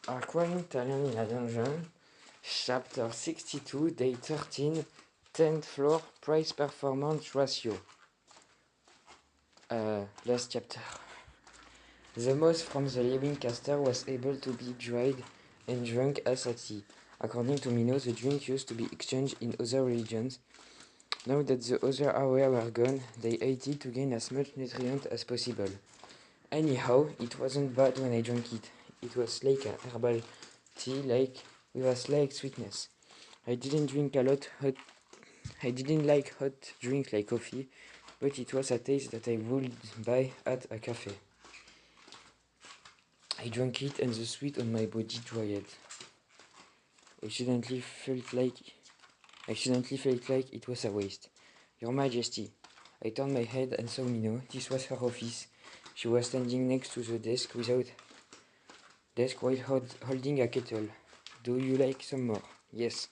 Acquiring talent in a dungeon. Chapter 62, Day 13, 10th floor, price performance ratio. Last chapter. The moth from the living caster was able to be dried and drunk as a tea. According to Mino, the drink used to be exchanged in other religions. Now that the other area were gone, they ate it to gain as much nutrient as possible. Anyhow, it wasn't bad when I drank it. It was like a herbal tea, with a slight sweetness. I didn't like hot drink like coffee, but it was a taste that I would buy at a cafe. I drank it and the sweat on my body dried. I accidentally felt like it was a waste. Your Majesty. I turned my head and saw Mino. This was her office. She was standing next to the desk while holding a kettle. Do you like some more? Yes.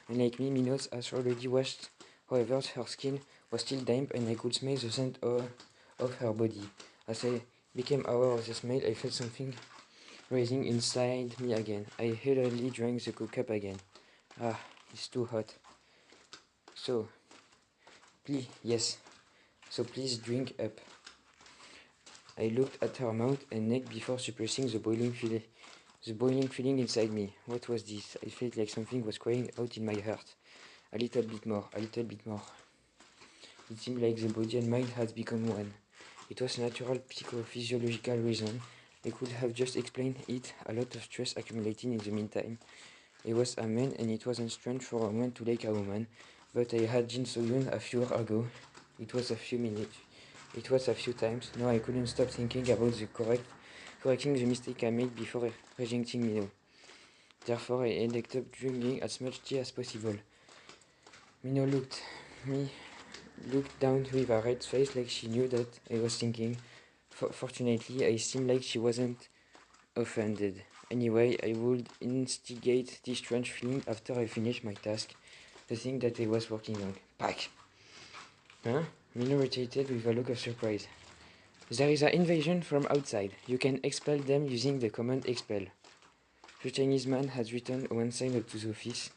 Unlike me, Mino's has already washed. However, her skin was still damp and I could smell the scent of her body. As I became aware of the smell, I felt something rising inside me again. I hurriedly drank the cup again. Ah, it's too hot. So, please drink up. I looked at her mouth and neck before suppressing the boiling feeling inside me. What was this? I felt like something was crying out in my heart. A little bit more, a little bit more. It seemed like the body and mind had become one. It was a natural psychophysiological reason. I could have just explained it, a lot of stress accumulating in the meantime. I was a man and it wasn't strange for a man to like a woman, but I had Jin So-yoon a few hours ago. It was a few minutes. It was a few times. Now I couldn't stop thinking about correcting the mistake I made before rejecting Mino. Therefore, I ended up drinking as much tea as possible. Mino looked down with a red face like she knew that I was thinking. Fortunately, I seemed like she wasn't offended. Anyway, I would instigate this strange feeling after I finished my task, the thing that I was working on. Pack! Huh? Mino rotated with a look of surprise. There is an invasion from outside. You can expel them using the command expel. The Chinese man had returned one side to the office.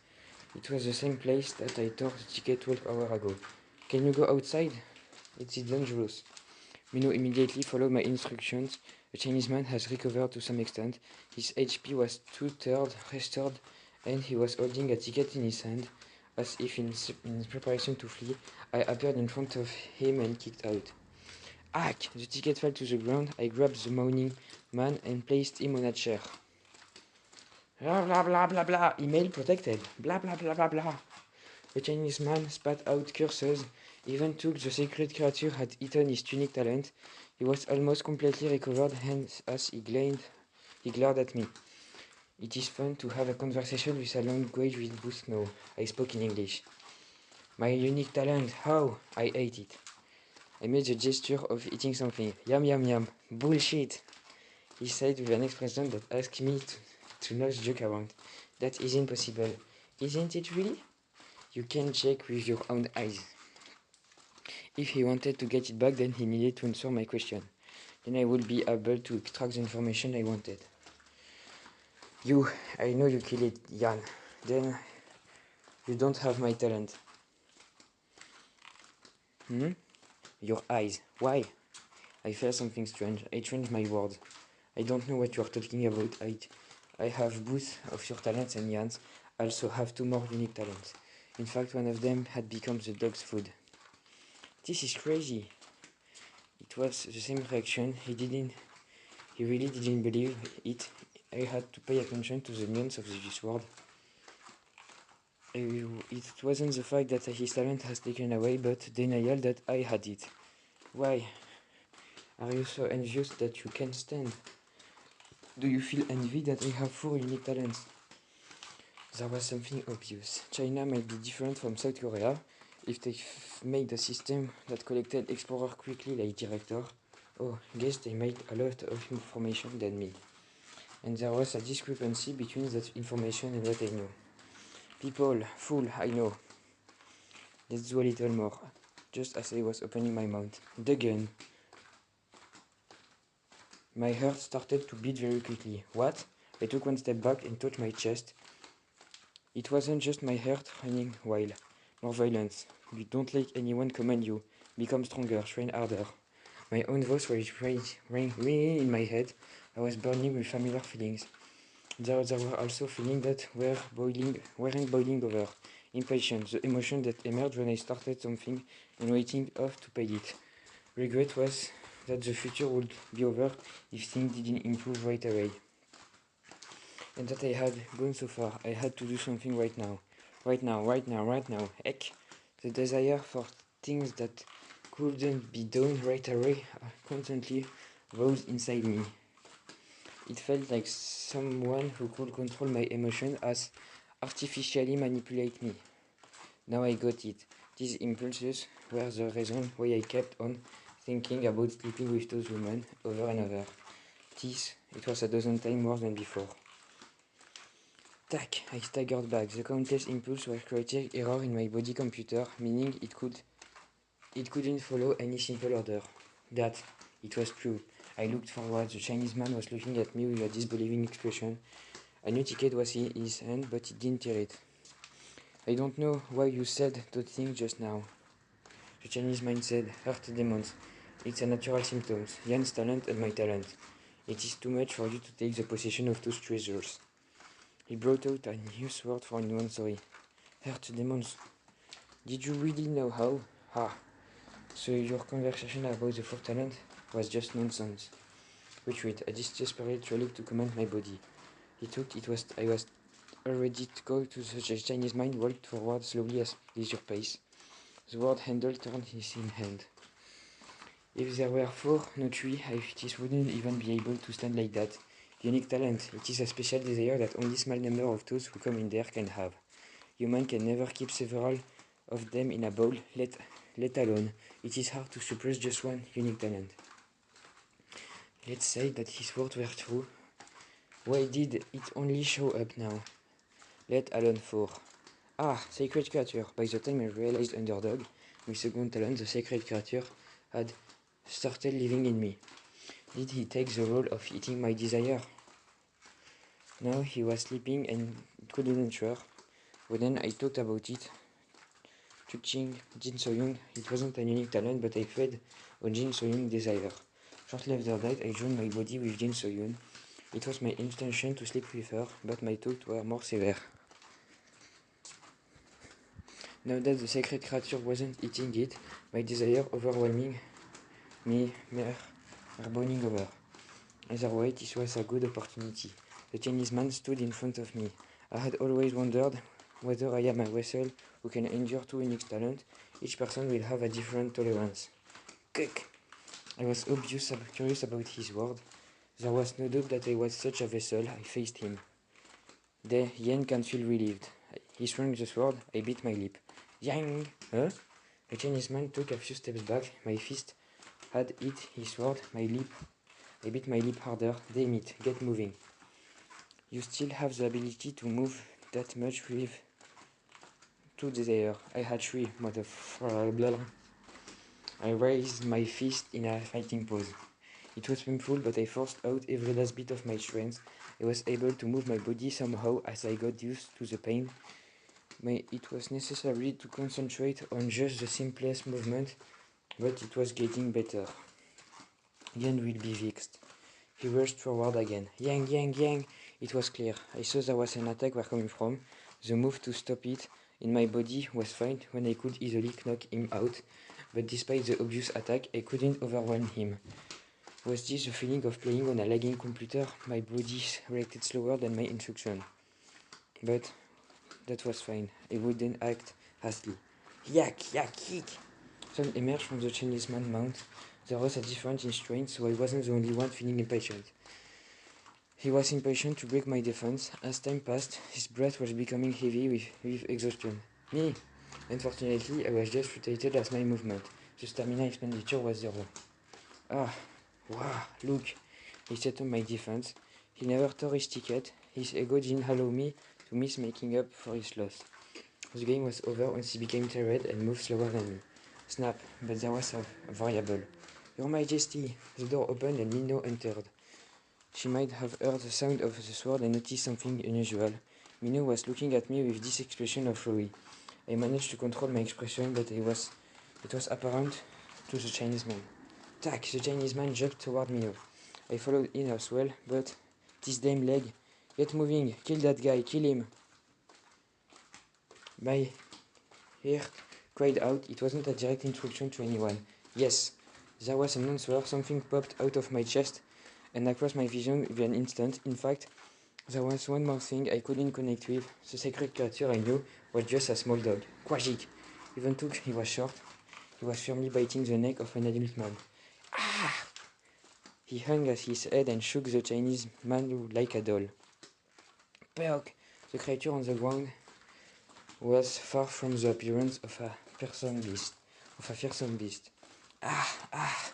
It was the same place that I tore the ticket 12 hours ago. Can you go outside? It's dangerous. Mino immediately followed my instructions. The Chinese man has recovered to some extent. His HP was 2/3 restored and he was holding a ticket in his hand. As if in preparation to flee, I appeared in front of him and kicked out. Ack! The ticket fell to the ground. I grabbed the moaning man and placed him on a chair. Blah blah blah blah blah. Email protected. Blah blah blah blah blah. The Chinese man spat out curses. Even though the secret creature had eaten his tunic talent, he was almost completely recovered, hence as he glared at me. It is fun to have a conversation with a language we both know. I spoke in English. My unique talent, how? I ate it. I made the gesture of eating something. Yum yum yum. Bullshit, he said with an expression that asked me to not joke around. That isn't possible. Isn't it really? You can check with your own eyes. If he wanted to get it back, then he needed to answer my question. Then I would be able to extract the information I wanted. I know you killed it, Jan. Then you don't have my talent. Your eyes. Why? I felt something strange. I changed my words. I don't know what you are talking about. I have both of your talents and Jan's. I also have 2 more unique talents. In fact, one of them had become the dog's food. This is crazy. It was the same reaction. He really didn't believe it. I had to pay attention to the nuance of this word. It wasn't the fact that his talent has taken away, but denial that I had it. Why? Are you so envious that you can't stand? Do you feel envy that I have 4 unique talents? There was something obvious. China might be different from South Korea. If they made a system that collected explorer quickly like Director, guess they made a lot of information than me. And there was a discrepancy between that information and what I knew. People, fool, I know. Let's do a little more. Just as I was opening my mouth. The gun. My heart started to beat very quickly. What? I took one step back and touched my chest. It wasn't just my heart running wild. More violence. You don't let anyone command you. Become stronger, train harder. My own voice was ringing in my head. I was burning with familiar feelings. There were also feelings that weren't boiling over. Impatience, the emotion that emerged when I started something and waiting off to pay it. Regret was that the future would be over if things didn't improve right away. And that I had gone so far. I had to do something right now. Right now. Heck, the desire for things that couldn't be done right away constantly rose inside me. It felt like someone who could control my emotions as artificially manipulate me. Now I got it. These impulses were the reason why I kept on thinking about sleeping with those women over and over. It was a dozen times more than before. Tack! I staggered back. The countless impulses were creating error in my body computer, meaning it couldn't follow any simple order. It was true. I looked forward. The Chinese man was looking at me with a disbelieving expression. A new ticket was in his hand, but he didn't tear it. I don't know why you said those things just now. The Chinese man said, "Heart demons. It's a natural symptom. Yan's talent and my talent. It is too much for you to take the possession of those treasures." He brought out a new word for anyone sorry. Heart demons. Did you really know how? So your conversation about the fourth talent was just nonsense. Retreat. A desperate relic to command my body. I was already to go to the Chinese mind, walked forward slowly at leisure pace. The word handle turned his in hand. If there were four, not three, I just wouldn't even be able to stand like that. Unique talent. It is a special desire that only small number of those who come in there can have. Human can never keep several of them in a bowl, let alone. It is hard to suppress just one unique talent. Let's say that his words were true. Why did it only show up now? Let alone four. Sacred creature. By the time I realized underdog, my second talent, the sacred creature, had started living in me. Did he take the role of eating my desire? No, he was sleeping and couldn't ensure. When I talked about it, touching Jin Soyoung, it wasn't a unique talent, but I fed on Jin Soyoung's desire. Shortly after that, I joined my body with Jin Soyoung. It was my intention to sleep with her, but my thoughts were more severe. Now that the sacred creature wasn't eating it, my desire overwhelming me were burning over. Otherwise, this was a good opportunity. The Chinese man stood in front of me. I had always wondered whether I am a vessel who can endure two unique talents. Each person will have a different tolerance. Kick! I was curious about his word. There was no doubt that I was such a vessel. I faced him. The Yen can feel relieved. He swung the sword. I bit my lip. Yang! Huh? The Chinese man took a few steps back. My fist had hit his sword. I bit my lip harder. Damn it, get moving. You still have the ability to move that much with two desire. I had three, motherfucker. I raised my fist in a fighting pose. It was painful, but I forced out every last bit of my strength. I was able to move my body somehow as I got used to the pain. It was necessary to concentrate on just the simplest movement, but it was getting better. Yan will be fixed. He rushed forward again. Yang! It was clear. I saw there was an attack were coming from. The move to stop it in my body was fine when I could easily knock him out, but despite the obvious attack, I couldn't overwhelm him. Was this the feeling of playing on a lagging computer? My body reacted slower than my instruction. But that was fine. I wouldn't act hastily. Yak! Kick! Sound emerged from the Chinese man's mouth. There was a difference in strength, so I wasn't the only one feeling impatient. He was impatient to break my defense. As time passed, his breath was becoming heavy with exhaustion. Me! Unfortunately, I was just frustrated as my movement. The stamina expenditure was zero. Look! He set up my defense. He never tore his ticket. His ego didn't allow me to miss making up for his loss. The game was over once he became tired and moved slower than me. Snap, but there was a variable. Your Majesty! The door opened and Nino entered. She might have heard the sound of the sword and noticed something unusual. Minho was looking at me with this expression of fury. I managed to control my expression, but it was apparent to the Chinese man. Tack! The Chinese man jumped toward Minho. I followed in as well, but this damn leg. Get moving! Kill that guy! Kill him! My heart cried out. It wasn't a direct instruction to anyone. Yes, there was an answer. Something popped out of my chest and across my vision within an instant. In fact, there was one more thing I couldn't connect with. The sacred creature I knew was just a small dog. Quajik. Even though he was short, he was firmly biting the neck of an adult man. Ah! He hung at his head and shook the Chinese man like a doll. Perk! The creature on the ground was far from the appearance of a fearsome beast. Ah!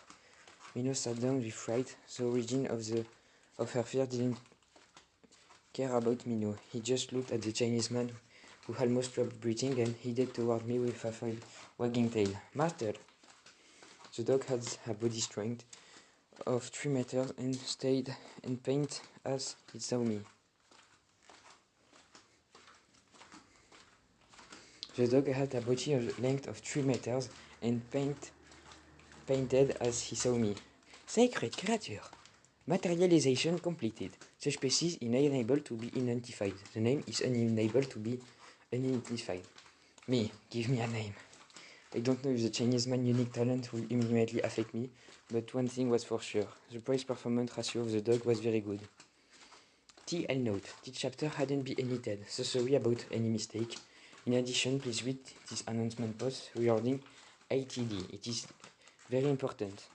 Minho sat down with fright. The origin of her fear didn't care about Minho. He just looked at the Chinese man, who almost stopped breathing, and headed toward me with a wagging tail. Master! The dog had a body strength of 3 meters and stayed in pain as it saw me. The dog had a body length of 3 meters and painted as he saw me. Sacred creature! Materialization completed. The species is unable to be identified. The name is unable to be identified. Me, give me a name. I don't know if the Chinese man's unique talent will immediately affect me, but one thing was for sure. The price-performance ratio of the dog was very good. TL note. This chapter hadn't been edited, so sorry about any mistake. In addition, please read this announcement post regarding ATD. It is very important.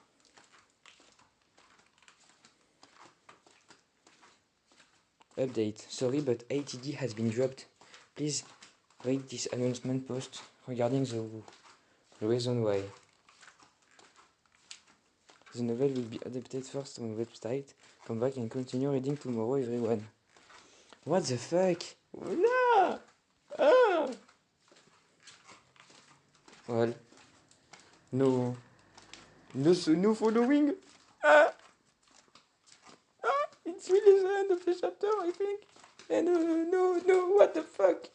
Update. Sorry, but ATD has been dropped. Please read this announcement post regarding the reason why. The novel will be adapted first on the website. Come back and continue reading tomorrow, everyone. What the fuck? No! Ah! Well, no following. It's really the end of the chapter, I think. And no, what the fuck?